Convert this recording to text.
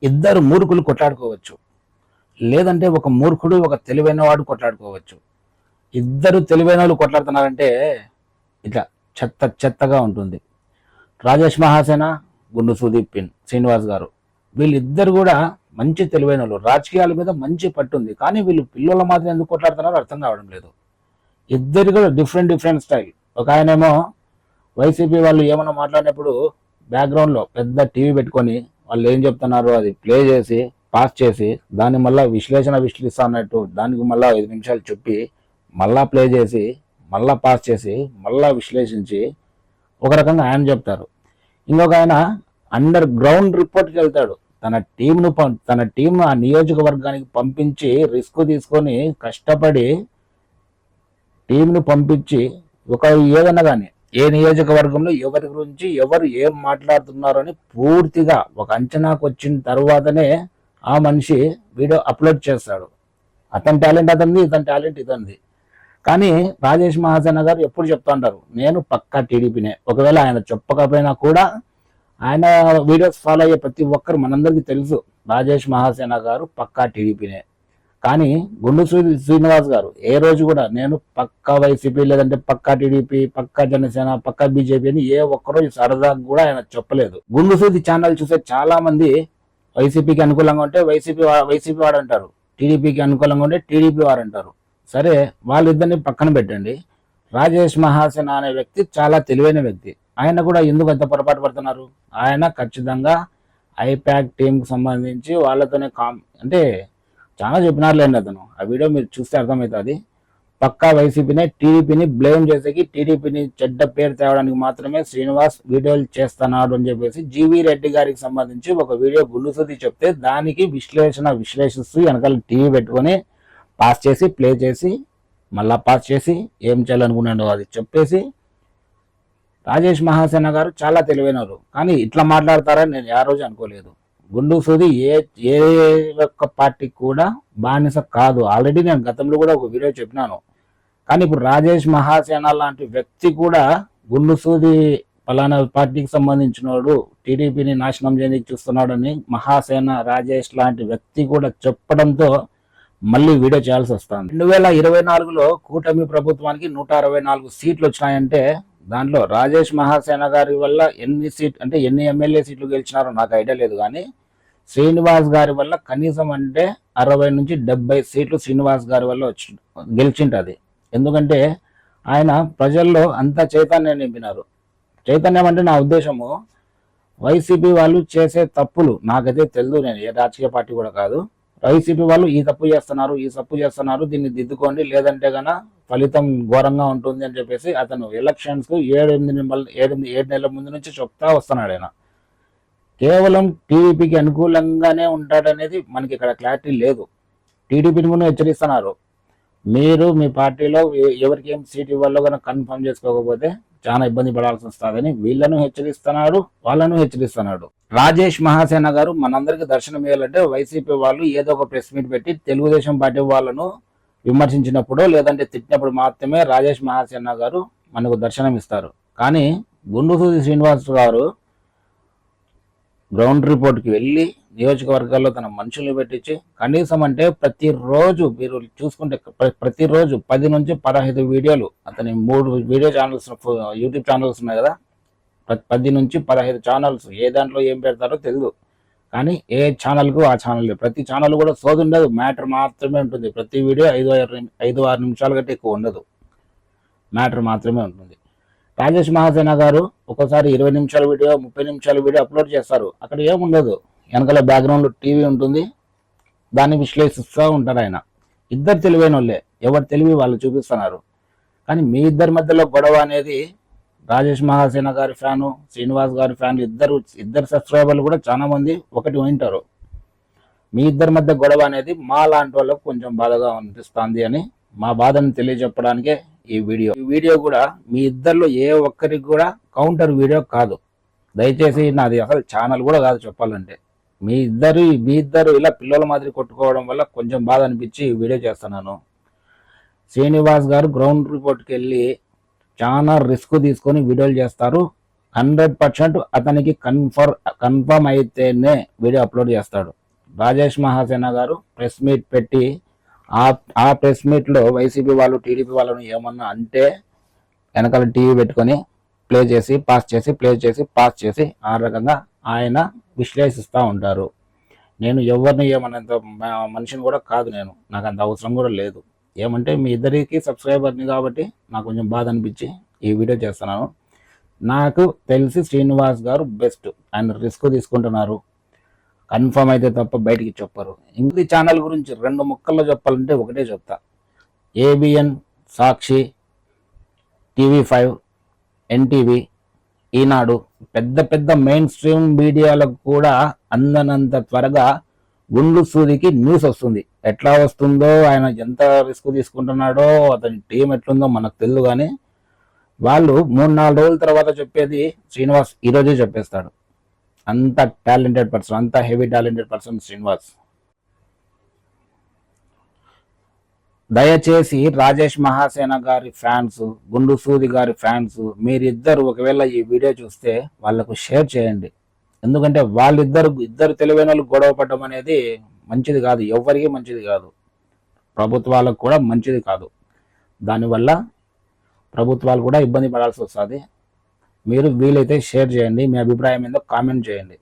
ఇద్దరు మూర్ఖులు కొట్లాడుకోవచ్చు, లేదంటే ఒక మూర్ఖుడు ఒక తెలివైన వాడు కొట్లాడుకోవచ్చు. ఇద్దరు తెలివైన వాళ్ళు కొట్లాడుతున్నారంటే ఇట్లా చెత్త చెత్తగా ఉంటుంది. రాజేష్ మహాసేన, గుండు సుదీప్ శ్రీనివాస్ గారు, వీళ్ళిద్దరు కూడా మంచి తెలివైన వాళ్ళు, రాజకీయాల మీద మంచి పట్టుంది. కానీ వీళ్ళు పిల్లల మాత్రం ఎందుకు కొట్లాడుతున్నారో అర్థం కావడం లేదు. ఇద్దరు కూడా డిఫరెంట్ స్టైల్. ఒక ఆయనేమో వైసీపీ వాళ్ళు ఏమన్నా మాట్లాడినప్పుడు బ్యాక్గ్రౌండ్లో పెద్ద టీవీ పెట్టుకొని వాళ్ళు ఏం చెప్తున్నారో అది ప్లే చేసి పాస్ చేసి దాన్ని మళ్ళీ విశ్లేషిస్తా అన్నట్టు దానికి మళ్ళీ 5 నిమిషాలు చెప్పి మళ్ళా ప్లే చేసి మళ్ళా పాస్ చేసి మళ్ళా విశ్లేషించి ఒక రకంగా ఆయన చెప్తారు. ఇంకొక ఆయన అండర్ గ్రౌండ్ రిపోర్ట్కి వెళ్తాడు. తన టీంను ఆ నియోజకవర్గానికి పంపించి రిస్క్ తీసుకొని కష్టపడి టీంను పంపించి ఒక ఏదన్నా కానీ ఏ నియోజకవర్గంలో ఎవరి గురించి ఎవరు ఏం మాట్లాడుతున్నారని పూర్తిగా ఒక అంచనాకు వచ్చిన తర్వాతనే ఆ మనిషి వీడియో అప్లోడ్ చేస్తాడు. అతని టాలెంట్ అతనిది, ఇతని టాలెంట్ ఇతనిది. కానీ రాజేష్ మహాసేన గారు ఎప్పుడు చెప్తా ఉంటారు, నేను పక్కా టీడీపీనే. ఒకవేళ ఆయన చెప్పకపోయినా కూడా ఆయన వీడియోస్ ఫాలో అయ్యే ప్రతి ఒక్కరు మనందరికీ తెలుసు రాజేష్ మహాసేన గారు పక్కా టీడీపీనే. కానీ గుండు శ్రీనివాస్ గారు ఏ రోజు కూడా నేను పక్కా వైసీపీ లేదంటే పక్కా టీడీపీ, పక్కా జనసేన, పక్కా బీజేపీ అని ఏ ఒక్కరోజు సరదాగా కూడా ఆయన చెప్పలేదు. గుండు సూది ఛానల్ చూసే చాలా మంది వైసీపీకి అనుకూలంగా ఉంటే వైసీపీ వాడు అంటారు, టీడీపీకి అనుకూలంగా ఉంటే టీడీపీ వారు అంటారు. సరే, వాళ్ళిద్దరిని పక్కన పెట్టండి. రాజేష్ మహాసేన అనే వ్యక్తి చాలా తెలివైన వ్యక్తి. ఆయన కూడా ఎందుకు అంత పొరపాటు పడుతున్నారు? ఆయన ఖచ్చితంగా ఐపాక్ టీంకి సంబంధించి వాళ్ళతోనే అంటే చాలా చెప్పినారులేండి. అతను ఆ వీడియో మీరు చూస్తే అర్థమవుతుంది. పక్కా వైసీపీనే టీడీపీని బ్లేమ్ చేసేకి, టీడీపీని చెడ్డ పేరు తేవడానికి మాత్రమే శ్రీనివాస్ వీడియోలు చేస్తున్నాడు అని చెప్పేసి జీవీ రెడ్డి గారికి సంబంధించి ఒక వీడియో గుండుసుది చెప్తే దానికి విశ్లేషిస్తూ వెనకాల టీవీ పెట్టుకొని పాస్ చేసి ప్లే చేసి మళ్ళా పాస్ చేసి ఏం చేయాలనుకున్నాడో అది చెప్పేసి రాజేష్ మహాసేన గారు చాలా తెలివైనవారు. కానీ ఇట్లా మాట్లాడతారని నేను ఆ రోజు అనుకోలేదు. గుండు సూది ఏ ఒక్క పార్టీకి కూడా బానిస కాదు. ఆల్రెడీ నేను గతంలో కూడా ఒక వీడియో చెప్పినాను. కానీ ఇప్పుడు రాజేష్ మహాసేన లాంటి వ్యక్తి కూడా గుండు సూది పలానా పార్టీకి సంబంధించినోడు టీడీపీని నాశనం చేయడానికి చూస్తున్నాడని మహాసేన రాజేష్ లాంటి వ్యక్తి కూడా చెప్పడంతో మళ్ళీ వీడియో చేయాల్సి వస్తుంది. 2024లో కూటమి ప్రభుత్వానికి 164 సీట్లు వచ్చినాయంటే దాంట్లో రాజేష్ మహాసేన గారి వల్ల ఎన్ని ఎమ్మెల్యే సీట్లు గెలిచినారో నాకు ఐడియా లేదు. కానీ శ్రీనివాస్ గారి వల్ల కనీసం అంటే 60 నుంచి 70 సీట్లు శ్రీనివాస్ గారి వల్ల గెలిచింటది. ఎందుకంటే ఆయన ప్రజల్లో అంత చైతన్యం నింపినారు. చైతన్యం అంటే నా ఉద్దేశము వైసీపీ వాళ్ళు చేసే తప్పులు నాకైతే తెలియదు, నేను ఏ రాజకీయ పార్టీ కూడా కాదు. వైసీపీ వాళ్ళు ఈ తప్పు చేస్తున్నారు, దీన్ని దిద్దుకోండి, లేదంటే గన ఫలితం ఘోరంగా ఉంటుంది అని చెప్పేసి అతను ఎలక్షన్స్ కు 7 నెలల ముందు నుంచి చెప్తా వస్తున్నాడు. ఆయన కేవలం టీడీపీకి అనుకూలంగానే ఉంటాడనేది మనకి ఇక్కడ క్లారిటీ లేదు. టీడీపీని కూడా హెచ్చరిస్తున్నారు, మీరు మీ పార్టీలో ఎవరికి ఏం సీట్ ఇవ్వాలో కనుక కన్ఫర్మ్ చేసుకోకపోతే చాలా ఇబ్బంది పడాల్సి వస్తుందని వీళ్ళను హెచ్చరిస్తున్నాడు, వాళ్ళను హెచ్చరిస్తున్నాడు. రాజేష్ మహాసేన గారు మనందరికి దర్శనం ఇవ్వాలంటే వైసీపీ వాళ్ళు ఏదో ఒక ప్రెస్ మీట్ పెట్టి తెలుగుదేశం పార్టీ వాళ్ళను విమర్శించినప్పుడు లేదంటే తిట్టినప్పుడు మాత్రమే రాజేష్ మహాసేన గారు మనకు దర్శనం ఇస్తారు. కానీ గుండుసూది శ్రీనివాస్ గారు గ్రౌండ్ రిపోర్ట్కి వెళ్ళి నియోజకవర్గాల్లో తన మనుషుల్ని పెట్టించి కనీసం అంటే ప్రతిరోజు మీరు చూసుకుంటే ప్రతిరోజు 10 నుంచి 15 వీడియోలు, అతని 3 వీడియో ఛానల్స్ యూట్యూబ్ ఛానల్స్ ఉన్నాయి కదా, 10 నుంచి 15 ఛానల్స్, ఏ దాంట్లో ఏం పెడతారో తెలియదు. కానీ ఏ ఛానల్కు ఆ ఛానల్, ప్రతి ఛానల్ కూడా సోది ఉండదు, మ్యాటర్ మాత్రమే ఉంటుంది. ప్రతి వీడియో 5-6 నిమిషాల కంటే ఎక్కువ ఉండదు, మ్యాటర్ మాత్రమే ఉంటుంది. రాజేష్ మహాసేన గారు ఒక్కోసారి 20 నిమిషాల వీడియో 30 నిమిషాల వీడియో అప్లోడ్ చేస్తారు. అక్కడ ఏముండదు, వెనకాల బ్యాక్గ్రౌండ్లో టీవీ ఉంటుంది, దాన్ని విశ్లేషిస్తూ ఉంటారు ఆయన. ఇద్దరు తెలివైన వాళ్ళే, ఎవరు తెలివి వాళ్ళు చూపిస్తున్నారు. కానీ మీ ఇద్దరి మధ్యలో గొడవ అనేది రాజేష్ మహాసేన గారి ఫ్యాను, శ్రీనివాస్ గారి ఫ్యాన్లు ఇద్దరు సబ్స్క్రైబర్లు కూడా చాలా మంది ఒకటి వింటారు. మీ ఇద్దరి మధ్య గొడవ అనేది మా లాంటి వాళ్ళకు కొంచెం బాధగా అనిపిస్తుంది అని మా బాధను తెలియజెప్పడానికే ఈ వీడియో కూడా మీ ఇద్దరిలో ఏ ఒక్కరికి కూడా కౌంటర్ వీడియో కాదు. దయచేసి నాది అసలు ఛానల్ కూడా కాదు చెప్పాలంటే. మీ ఇద్దరు ఇలా పిల్లల మాదిరి కొట్టుకోవడం వల్ల కొంచెం బాధ అనిపించి వీడియో చేస్తున్నాను. శ్రీనివాస్ గారు గ్రౌండ్ రిపోర్ట్కి వెళ్ళి చాలా రిస్క్ తీసుకొని వీడియోలు చేస్తారు. 100% అతనికి కన్ఫర్మ్ అయితేనే వీడియో అప్లోడ్ చేస్తాడు. రాజేష్ మహాసేన గారు ప్రెస్ మీట్ పెట్టి ఆ ప్రెస్ మీట్లో వైసీపీ వాళ్ళు టీడీపీ వాళ్ళను ఏమన్నా అంటే వెనకాల టీవీ పెట్టుకొని ప్లే చేసి పాస్ చేసి ఆ రకంగా ఆయన విశ్లేషిస్తూ ఉంటారు. నేను ఎవరిని ఏమన్నంత మనిషిని కూడా కాదు, నాకు అంత అవసరం కూడా లేదు. ఏమంటే మీ ఇద్దరికి సబ్స్క్రైబర్ని కాబట్టి నాకు కొంచెం బాధ అనిపించి ఈ వీడియో చేస్తున్నాను. నాకు తెలిసి శ్రీనివాస్ గారు బెస్ట్. ఆయన రిస్క్ తీసుకుంటున్నారు, కన్ఫర్మ్ అయితే తప్ప బయటికి చెప్పరు. ఇంగ్లీష్ ఛానల్ గురించి 2 ముక్కల్లో చెప్పాలంటే ఒకటే చెప్తా. ఏబిఎన్, సాక్షి, టీవీ5, ఎన్టీవీ, ఈనాడు పెద్ద పెద్ద మెయిన్ స్ట్రీమ్ మీడియాలకు కూడా అందనంత త్వరగా గుండు సూదికి న్యూస్ వస్తుంది. ఎట్లా వస్తుందో, ఆయన ఎంత రిస్క్ తీసుకుంటున్నాడో, అతని టీం ఎట్లుందో మనకు తెలియదు. కానీ వాళ్ళు 3-4 రోజుల తర్వాత చెప్పేది శ్రీనివాస్ ఈరోజే చెప్పేస్తాడు. అంత టాలెంటెడ్ పర్సన్, అంత హెవీ టాలెంటెడ్ పర్సన్ శ్రీనివాస్. దయచేసి రాజేష్ మహాసేన గారి ఫ్యాన్స్, గుండు సూది గారి ఫ్యాన్స్, మీరిద్దరు ఒకవేళ ఈ వీడియో చూస్తే వాళ్ళకు షేర్ చేయండి. ఎందుకంటే ఇద్దరు తెలివైన వాళ్ళు గొడవ పడడం అనేది మంచిది కాదు, ఎవరికి మంచిది కాదు, ప్రభుత్వాలకు కూడా మంచిది కాదు. దానివల్ల ప్రభుత్వాలు కూడా ఇబ్బంది పడాల్సి వస్తుంది. మీరు వీలైతే షేర్ చేయండి, మీ అభిప్రాయం ఏందో కామెంట్ చేయండి.